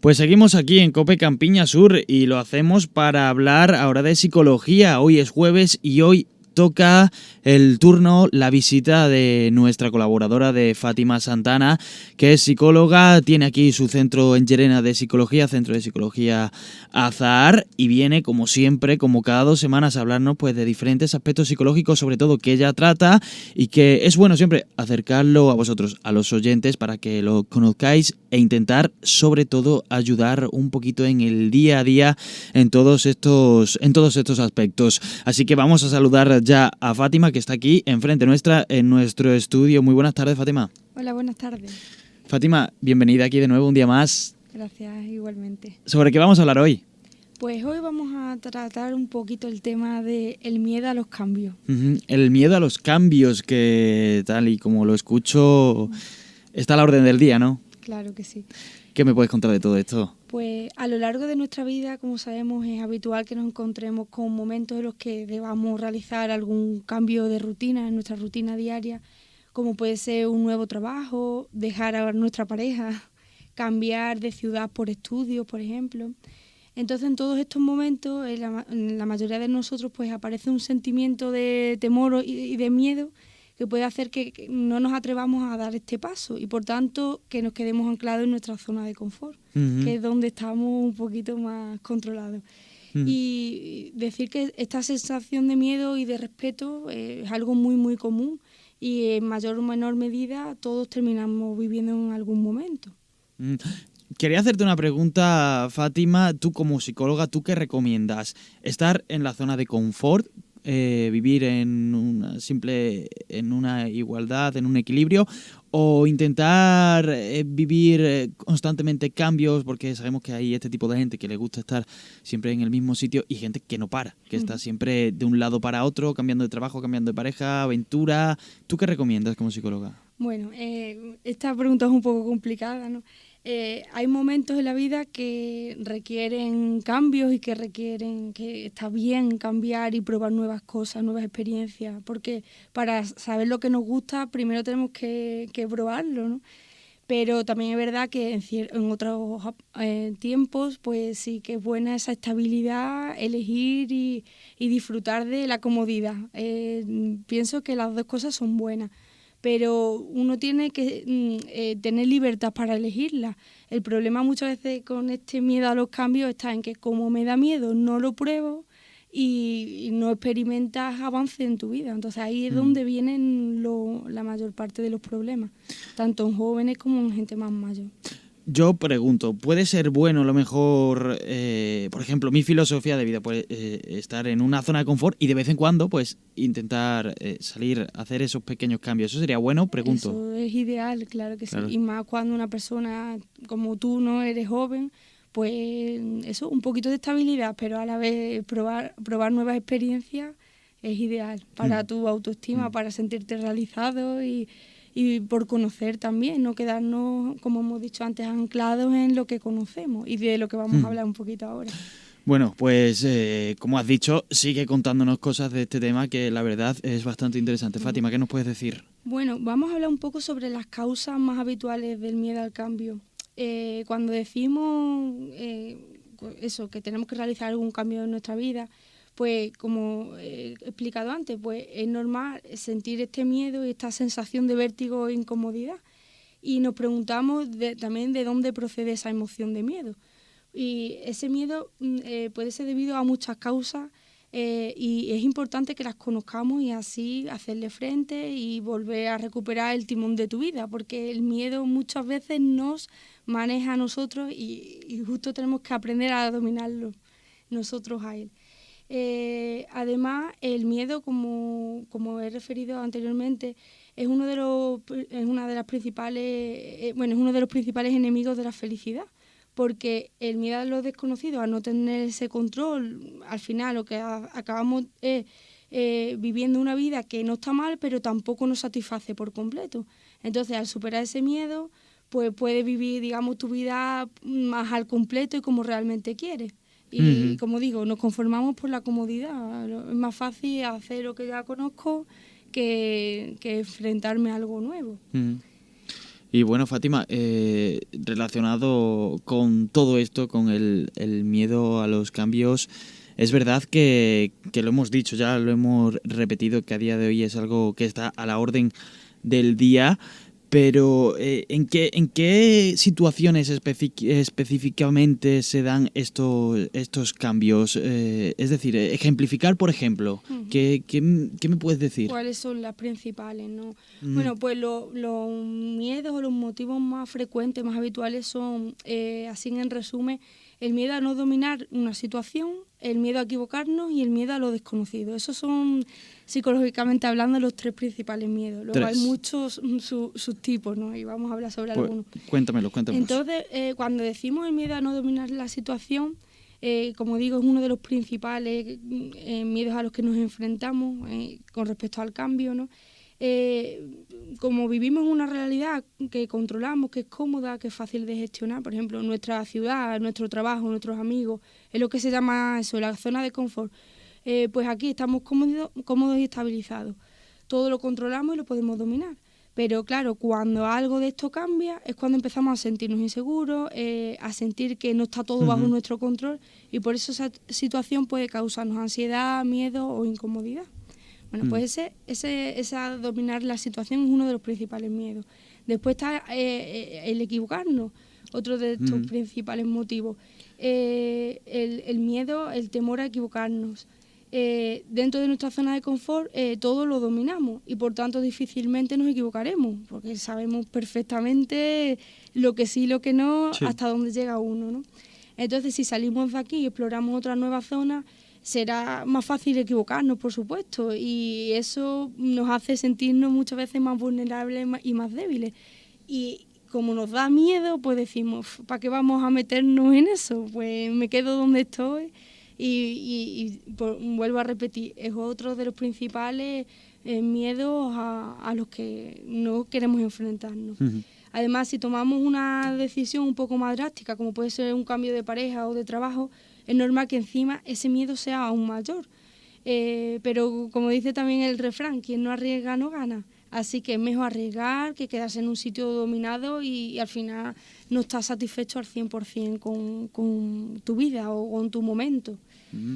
Pues seguimos aquí en COPE Campiña Sur y lo hacemos para hablar ahora de psicología. Hoy es jueves y hoy toca el turno, la visita de nuestra colaboradora de Fátima Santana, que es psicóloga, tiene aquí su centro en Llerena de psicología, Centro de Psicología Azahar, y viene como siempre, como cada 2 semanas, a hablarnos pues de diferentes aspectos psicológicos, sobre todo que ella trata, y que es bueno siempre acercarlo a vosotros, a los oyentes, para que lo conozcáis e intentar sobre todo ayudar un poquito en el día a día en todos estos aspectos. Así que vamos a saludar ya a Fátima, que está aquí enfrente nuestra en nuestro estudio. Muy buenas tardes, Fátima. Hola, buenas tardes. Fátima, bienvenida aquí de nuevo un día más. Gracias, igualmente. ¿Sobre qué vamos a hablar hoy? Pues hoy vamos a tratar un poquito el tema del miedo a los cambios. El miedo a los cambios, que tal y como lo escucho está a la orden del día, ¿no? Claro que sí. ¿Qué me puedes contar de todo esto? Pues a lo largo de nuestra vida, como sabemos, es habitual que nos encontremos con momentos en los que debamos realizar algún cambio de rutina en nuestra rutina diaria, como puede ser un nuevo trabajo, dejar a nuestra pareja, cambiar de ciudad por estudios, por ejemplo. Entonces, en todos estos momentos, en la mayoría de nosotros, pues aparece un sentimiento de temor y de miedo que puede hacer que no nos atrevamos a dar este paso y, por tanto, que nos quedemos anclados en nuestra zona de confort, que es donde estamos un poquito más controlados. Y decir que esta sensación de miedo y de respeto es algo muy, muy común y en mayor o menor medida todos terminamos viviendo en algún momento. Quería hacerte una pregunta, Fátima. Tú como psicóloga, ¿tú qué recomiendas? ¿Estar en la zona de confort? ¿Vivir en una igualdad, en un equilibrio? ¿O intentar vivir constantemente cambios? Porque sabemos que hay este tipo de gente que le gusta estar siempre en el mismo sitio y gente que no para, que está siempre de un lado para otro, cambiando de trabajo, cambiando de pareja, aventura. ¿Tú qué recomiendas como psicóloga? Bueno, esta pregunta es un poco complicada, ¿no? Hay momentos en la vida que requieren cambios y que requieren que está bien cambiar y probar nuevas cosas, nuevas experiencias, porque para saber lo que nos gusta primero tenemos que probarlo, ¿no? Pero también es verdad que en otros tiempos pues sí que es buena esa estabilidad, elegir y disfrutar de la comodidad. Pienso que las dos cosas son buenas, pero uno tiene que tener libertad para elegirla. El problema muchas veces con este miedo a los cambios está en que como me da miedo no lo pruebo y no experimentas avance en tu vida. Entonces ahí es donde vienen la mayor parte de los problemas, tanto en jóvenes como en gente más mayor. Yo pregunto, ¿puede ser bueno a lo mejor, por ejemplo, mi filosofía de vida puede estar en una zona de confort y de vez en cuando pues intentar salir, hacer esos pequeños cambios? ¿Eso sería bueno? Pregunto. Eso es ideal, claro que Claro. sí. Y más cuando una persona como tú no eres joven, pues eso, un poquito de estabilidad, pero a la vez probar nuevas experiencias es ideal para tu autoestima, para sentirte realizado y por conocer también, no quedarnos, como hemos dicho antes, anclados en lo que conocemos y de lo que vamos a hablar un poquito ahora. Bueno, pues como has dicho, sigue contándonos cosas de este tema que la verdad es bastante interesante. Fátima, ¿qué nos puedes decir? Bueno, vamos a hablar un poco sobre las causas más habituales del miedo al cambio. Cuando decimos eso, que tenemos que realizar algún cambio en nuestra vida, pues como he explicado antes, pues es normal sentir este miedo y esta sensación de vértigo e incomodidad. Y nos preguntamos también de dónde procede esa emoción de miedo. Y ese miedo puede ser debido a muchas causas y es importante que las conozcamos y así hacerle frente y volver a recuperar el timón de tu vida, porque el miedo muchas veces nos maneja a nosotros y justo tenemos que aprender a dominarlo nosotros a él. Además, el miedo, como he referido anteriormente, es uno de los principales enemigos de la felicidad, porque el miedo a lo desconocido, a no tener ese control, al final lo que acabamos es viviendo una vida que no está mal, pero tampoco nos satisface por completo. Entonces, al superar ese miedo, pues puedes vivir, digamos, tu vida más al completo y como realmente quieres. Y como digo, nos conformamos por la comodidad. Es más fácil hacer lo que ya conozco que enfrentarme a algo nuevo. Y bueno, Fátima, relacionado con todo esto, con el miedo a los cambios, es verdad que lo hemos dicho, ya lo hemos repetido, que a día de hoy es algo que está a la orden del día, pero ¿en qué situaciones específicamente se dan estos cambios? Es decir, ejemplificar, por ejemplo, Ujú. ¿qué me puedes decir? ¿Cuáles son las principales, no? Mm, Bueno, pues los miedos o los motivos más frecuentes, más habituales son, así en resumen, el miedo a no dominar una situación, el miedo a equivocarnos y el miedo a lo desconocido. Esos son, psicológicamente hablando, los tres principales miedos. Luego hay tres. muchos subtipos, ¿no? Y vamos a hablar sobre Pues algunos. cuéntamelos. Entonces, cuando decimos el miedo a no dominar la situación, como digo, es uno de los principales miedos a los que nos enfrentamos con respecto al cambio, ¿no? Como vivimos en una realidad que controlamos, que es cómoda, que es fácil de gestionar, por ejemplo, nuestra ciudad, nuestro trabajo, nuestros amigos, es lo que se llama eso, la zona de confort. Pues aquí estamos cómodos y estabilizados. Todo lo controlamos y lo podemos dominar. Pero claro, cuando algo de esto cambia es cuando empezamos a sentirnos inseguros, a sentir que no está todo bajo Ujú. nuestro control y por eso esa situación puede causarnos ansiedad, miedo o incomodidad. Bueno, Mm. pues esa dominar la situación es uno de los principales miedos. Después está el equivocarnos, otro de estos Mm. principales motivos. El miedo, el temor a equivocarnos. Dentro de nuestra zona de confort todo lo dominamos y por tanto difícilmente nos equivocaremos, porque sabemos perfectamente lo que sí y lo que no, Sí. hasta dónde llega uno, ¿no? Entonces, si salimos de aquí y exploramos otra nueva zona, será más fácil equivocarnos, por supuesto, y eso nos hace sentirnos muchas veces más vulnerables y más débiles. Y como nos da miedo, pues decimos, ¿para qué vamos a meternos en eso? Pues me quedo donde estoy vuelvo a repetir, es otro de los principales miedos a los que no queremos enfrentarnos. Ujú. Además, si tomamos una decisión un poco más drástica, como puede ser un cambio de pareja o de trabajo, es normal que encima ese miedo sea aún mayor. Pero como dice también el refrán, quien no arriesga no gana. Así que es mejor arriesgar que quedarse en un sitio dominado y al final no estar satisfecho al 100% con tu vida o con tu momento. Mm.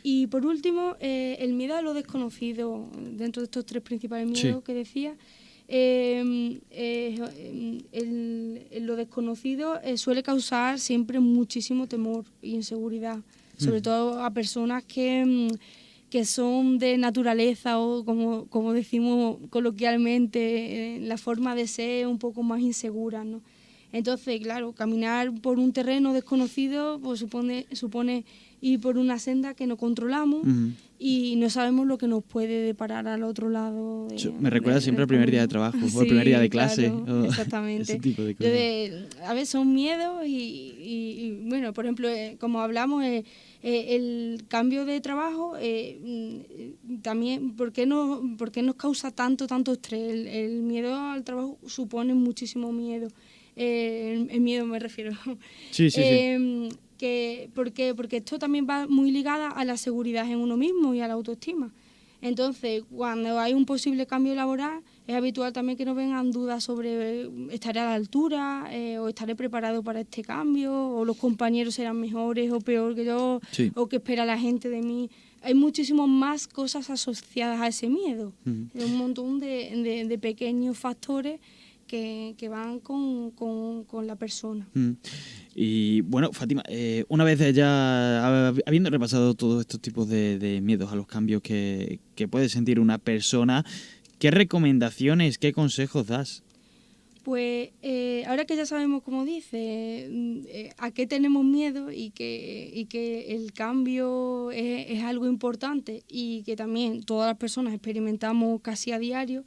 Y por último, el miedo a lo desconocido, dentro de estos tres principales miedos Sí. que decía, lo desconocido suele causar siempre muchísimo temor e inseguridad, sobre todo a personas que son de naturaleza o, como decimos coloquialmente, la forma de ser un poco más insegura, ¿no? Entonces, claro, caminar por un terreno desconocido pues supone ir por una senda que no controlamos Ujú. y no sabemos lo que nos puede deparar al otro lado Me recuerda siempre al primer día de camino. trabajo o al primer día de Sí, clase claro, o ese exactamente. tipo de cosas. Entonces, a veces son miedos bueno, por ejemplo, como hablamos, el cambio de trabajo también, ¿por qué nos causa tanto estrés? El miedo al trabajo supone muchísimo miedo. El miedo me refiero. Sí. ¿Por qué? Porque esto también va muy ligada a la seguridad en uno mismo y a la autoestima. Entonces, cuando hay un posible cambio laboral, es habitual también que nos vengan dudas sobre estaré a la altura o estaré preparado para este cambio o los compañeros serán mejores o peor que yo Sí. o qué espera la gente de mí. Hay muchísimas más cosas asociadas a ese miedo. Ujú. Hay un montón de pequeños factores que van con la persona. Mm. Y bueno, Fátima, una vez ya habiendo repasado todos estos tipos de miedos a los cambios que puede sentir una persona, ¿qué recomendaciones, qué consejos das? Pues ahora que ya sabemos, como dice, a qué tenemos miedo y que el cambio es algo importante y que también todas las personas experimentamos casi a diario,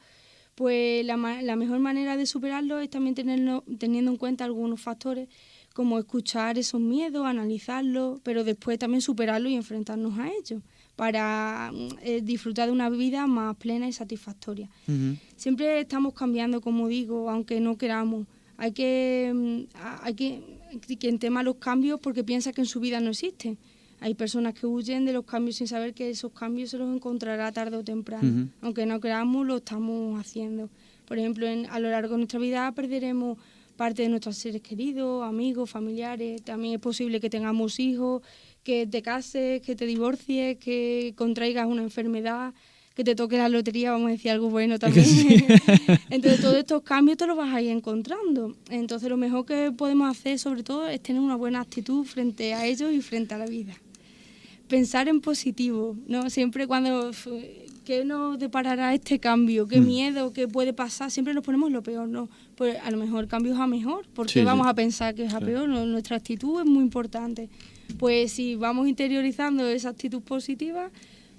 pues la mejor manera de superarlo es también teniendo en cuenta algunos factores como escuchar esos miedos, analizarlos, pero después también superarlos y enfrentarnos a ellos para disfrutar de una vida más plena y satisfactoria. Ujú. Siempre estamos cambiando, como digo, aunque no queramos. Hay quien tema los cambios porque piensa que en su vida no existen. Hay personas que huyen de los cambios sin saber que esos cambios se los encontrará tarde o temprano. Ujú. Aunque no queramos, lo estamos haciendo. Por ejemplo, a lo largo de nuestra vida perderemos parte de nuestros seres queridos, amigos, familiares. También es posible que tengamos hijos, que te cases, que te divorcies, que contraigas una enfermedad, que te toque la lotería, vamos a decir algo bueno también. Sí. Entonces, todos estos cambios te los vas a ir encontrando. Entonces, lo mejor que podemos hacer, sobre todo, es tener una buena actitud frente a ellos y frente a la vida. Pensar en positivo, ¿no? Siempre cuando... ¿Qué nos deparará este cambio? ¿Qué miedo? ¿Qué puede pasar? Siempre nos ponemos lo peor, ¿no? Pues a lo mejor el cambio es a mejor. ¿Por qué vamos a pensar que es a peor? No, nuestra actitud es muy importante. Pues si vamos interiorizando esa actitud positiva,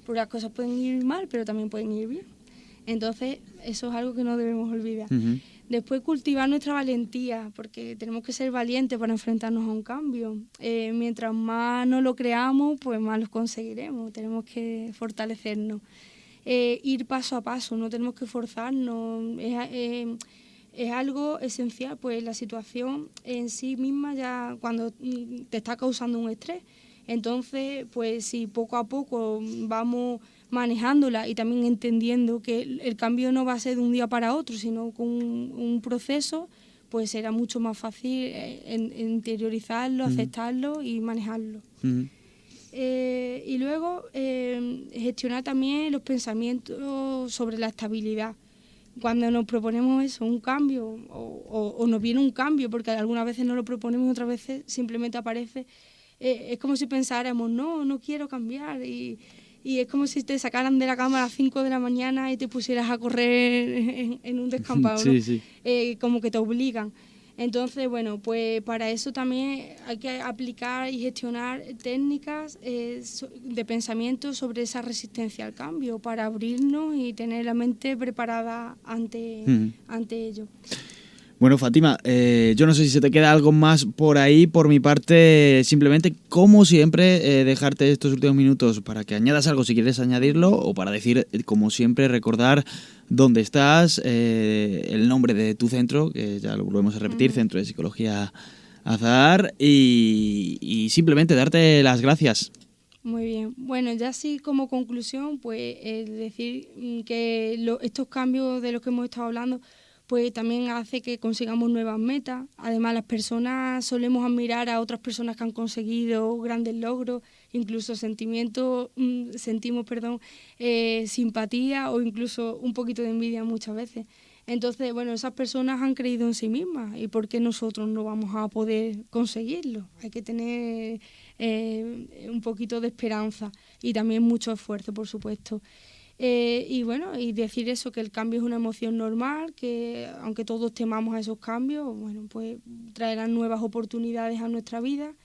pues las cosas pueden ir mal, pero también pueden ir bien. Entonces, eso es algo que no debemos olvidar. Después, cultivar nuestra valentía, porque tenemos que ser valientes para enfrentarnos a un cambio. Mientras más no lo creamos, pues más lo conseguiremos. Tenemos que fortalecernos. Ir paso a paso, no tenemos que forzarnos. Es algo esencial, pues la situación en sí misma ya cuando te está causando un estrés. Entonces, pues si poco a poco vamos manejándola y también entendiendo que el cambio no va a ser de un día para otro, sino con un proceso, pues será mucho más fácil interiorizarlo, aceptarlo y manejarlo. Y luego gestionar también los pensamientos sobre la estabilidad. Cuando nos proponemos eso, un cambio, o nos viene un cambio, porque algunas veces no lo proponemos y otras veces simplemente aparece, es como si pensáramos, no quiero cambiar, y es como si te sacaran de la cama a las 5 de la mañana y te pusieras a correr en un descampado, ¿no? Sí. Como que te obligan. Entonces, bueno, pues para eso también hay que aplicar y gestionar técnicas de pensamiento sobre esa resistencia al cambio, para abrirnos y tener la mente preparada ante ello. Bueno, Fátima, yo no sé si se te queda algo más por ahí. Por mi parte, simplemente, como siempre, dejarte estos últimos minutos para que añadas algo si quieres añadirlo, o para decir, como siempre, recordar dónde estás, el nombre de tu centro, que ya lo volvemos a repetir, Centro de Psicología Azahar, y simplemente darte las gracias. Muy bien. Bueno, ya así como conclusión, pues decir que estos cambios de los que hemos estado hablando, pues también hace que consigamos nuevas metas. Además, las personas solemos admirar a otras personas que han conseguido grandes logros, incluso sentimos simpatía o incluso un poquito de envidia muchas veces. Entonces, bueno, esas personas han creído en sí mismas, ¿y por qué nosotros no vamos a poder conseguirlo? Hay que tener un poquito de esperanza y también mucho esfuerzo, por supuesto. Y bueno, y decir eso, que el cambio es una emoción normal, que aunque todos temamos a esos cambios, bueno, pues traerán nuevas oportunidades a nuestra vida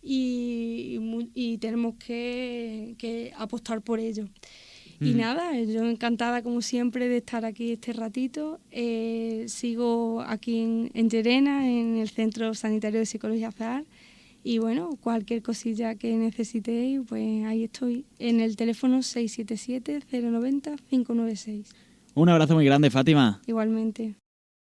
y tenemos que apostar por ello. Y nada, yo encantada como siempre de estar aquí este ratito. Sigo aquí en Llerena, en el Centro Sanitario de Psicología Azahar. Y bueno, cualquier cosilla que necesitéis, pues ahí estoy, en el teléfono 677-090-596. Un abrazo muy grande, Fátima. Igualmente.